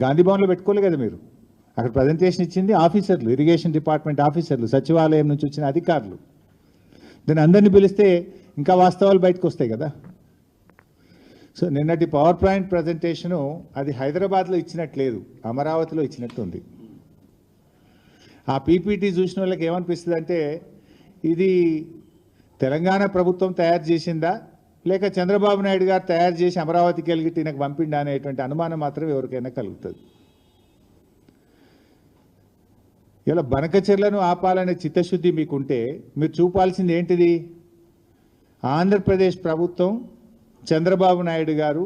గాంధీ భవన్లో పెట్టుకోలే కదా మీరు. అక్కడ ప్రజెంటేషన్ ఇచ్చింది ఆఫీసర్లు, ఇరిగేషన్ డిపార్ట్మెంట్ ఆఫీసర్లు, సచివాలయం నుంచి వచ్చిన అధికారులు. దాన్ని అందరినీ పిలిస్తే ఇంకా వాస్తవాలు బయటకు వస్తాయి కదా. సో నిన్నటి పవర్ పాయింట్ ప్రజెంటేషను అది హైదరాబాద్లో ఇచ్చినట్లేదు, అమరావతిలో ఇచ్చినట్టు ఉంది. ఆ పీపీటీ చూసిన వాళ్ళకి ఏమనిపిస్తుంది అంటే ఇది తెలంగాణ ప్రభుత్వం తయారు చేసిందా లేక చంద్రబాబు నాయుడు గారు తయారు చేసి అమరావతికి వెళ్ళి నాకు పంపిండా అనేటువంటి అనుమానం మాత్రం ఎవరికైనా కలుగుతుంది. ఇలా బనకచెర్లను ఆపాలనే చిత్తశుద్ధి మీకుంటే మీరు చూపాల్సింది ఏంటిది? ఆంధ్రప్రదేశ్ ప్రభుత్వం, చంద్రబాబు నాయుడు గారు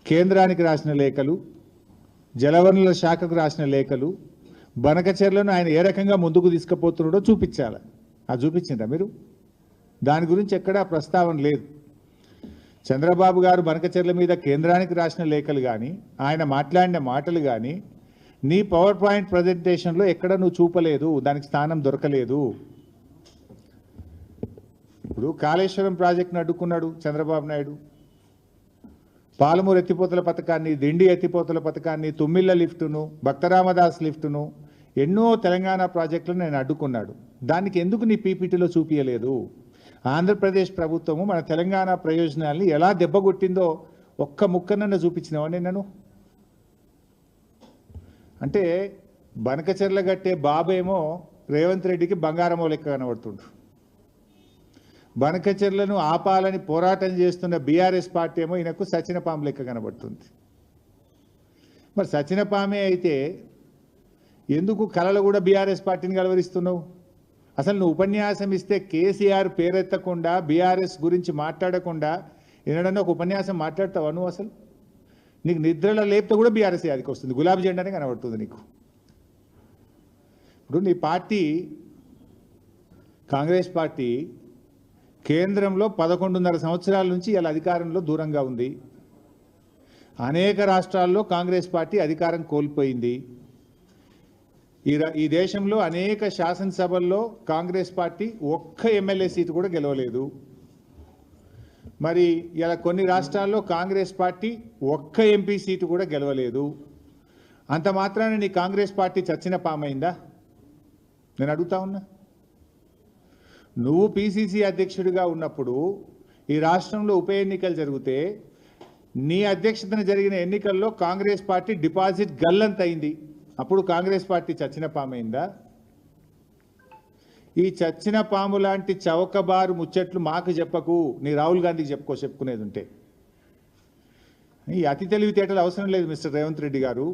కేంద్రానికి రాసిన లేఖలు, జలవనరుల శాఖకు రాసిన లేఖలు, బనకచెర్లను ఆయన ఏ రకంగా ముందుకు తీసుకుపోతున్నాడో చూపించాలి. అది చూపించిందా మీరు? దాని గురించి ఎక్కడా ప్రస్తావన లేదు. చంద్రబాబు గారు బనకచెర్ల మీద కేంద్రానికి రాసిన లేఖలు కానీ, ఆయన మాట్లాడిన మాటలు కానీ నీ పవర్ పాయింట్ ప్రజెంటేషన్లో ఎక్కడ నువ్వు చూపలేదు, దానికి స్థానం దొరకలేదు. ఇప్పుడు కాళేశ్వరం ప్రాజెక్టును అడ్డుకున్నాడు చంద్రబాబు నాయుడు, పాలమూరు ఎత్తిపోతల పథకాన్ని, దిండి ఎత్తిపోతల పథకాన్ని, తుమ్మిళ్ళ లిఫ్టును, భక్తరామదాస్ లిఫ్టును, ఎన్నో తెలంగాణ ప్రాజెక్టులను నేను అడ్డుకున్నాడు. దానికి ఎందుకు నీ పీపీటీలో చూపించలేదు? ఆంధ్రప్రదేశ్ ప్రభుత్వము మన తెలంగాణ ప్రయోజనాల్ని ఎలా దెబ్బగొట్టిందో ఒక్క ముక్కనన్నా చూపించినావా నేను? అంటే బనకచెర్ల గట్టే బాబేమో రేవంత్ రెడ్డికి బంగారమో లెక్క కనబడుతుండు. బనకచెర్లను ఆపాలని పోరాటం చేస్తున్న బీఆర్ఎస్ పార్టీ ఏమో ఈయనకు సచినపాము లెక్క కనబడుతుంది. మరి సచినపామే అయితే ఎందుకు కళలు కూడా బీఆర్ఎస్ పార్టీని కలవరిస్తున్నావు? అసలు నువ్వు ఉపన్యాసం ఇస్తే కేసీఆర్ పేరెత్తకుండా, బీఆర్ఎస్ గురించి మాట్లాడకుండా ఏదైనా ఒక ఉపన్యాసం మాట్లాడతావా నువ్వు? అసలు నీకు నిద్రలో లేపితే కూడా బీఆర్ఎస్ యాదికి వస్తుంది, గులాబీ జెండానే కనబడుతుంది నీకు. ఇప్పుడు నీ పార్టీ, కాంగ్రెస్ పార్టీ కేంద్రంలో 11.5 సంవత్సరాల నుంచి ఇలా అధికారంలో దూరంగా ఉంది. అనేక రాష్ట్రాల్లో కాంగ్రెస్ పార్టీ అధికారం కోల్పోయింది. ఈ దేశంలో అనేక శాసనసభల్లో కాంగ్రెస్ పార్టీ ఒక్క ఎమ్మెల్యే సీటు కూడా గెలవలేదు. మరి ఇలా కొన్ని రాష్ట్రాల్లో కాంగ్రెస్ పార్టీ ఒక్క ఎంపీ సీటు కూడా గెలవలేదు. అంత మాత్రాన నీ కాంగ్రెస్ పార్టీ చచ్చిన పామైందా? నేను అడుగుతా ఉన్నా. నువ్వు పీసీసీ అధ్యక్షుడిగా ఉన్నప్పుడు ఈ రాష్ట్రంలో ఉప ఎన్నికలు జరిగితే నీ అధ్యక్షతన జరిగిన ఎన్నికల్లో కాంగ్రెస్ పార్టీ డిపాజిట్ గల్లంత అయింది. అప్పుడు కాంగ్రెస్ పార్టీ చచ్చిన పామైందా? ఈ చచ్చిన పాము లాంటి చౌకబారు ముచ్చట్లు మాకు చెప్పకు, నీ రాహుల్ గాంధీకి చెప్పుకునేది ఉంటే. ఈ అతి తెలివితేటలు అవసరం లేదు మిస్టర్ రేవంత్ రెడ్డి గారు.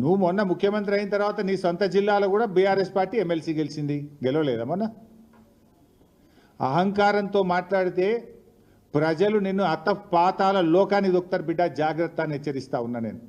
నువ్వు మొన్న ముఖ్యమంత్రి అయిన తర్వాత నీ సొంత జిల్లాలో కూడా బీఆర్ఎస్ పార్టీ ఎమ్మెల్సీ గెలిచింది, గెలవలేదా మొన్న? అహంకారంతో మాట్లాడితే ప్రజలు నిన్ను అత్తపాతాల లోకానికి దొక్కుతారు బిడ్డ, జాగ్రత్త అని హెచ్చరిస్తా ఉన్నా నేను.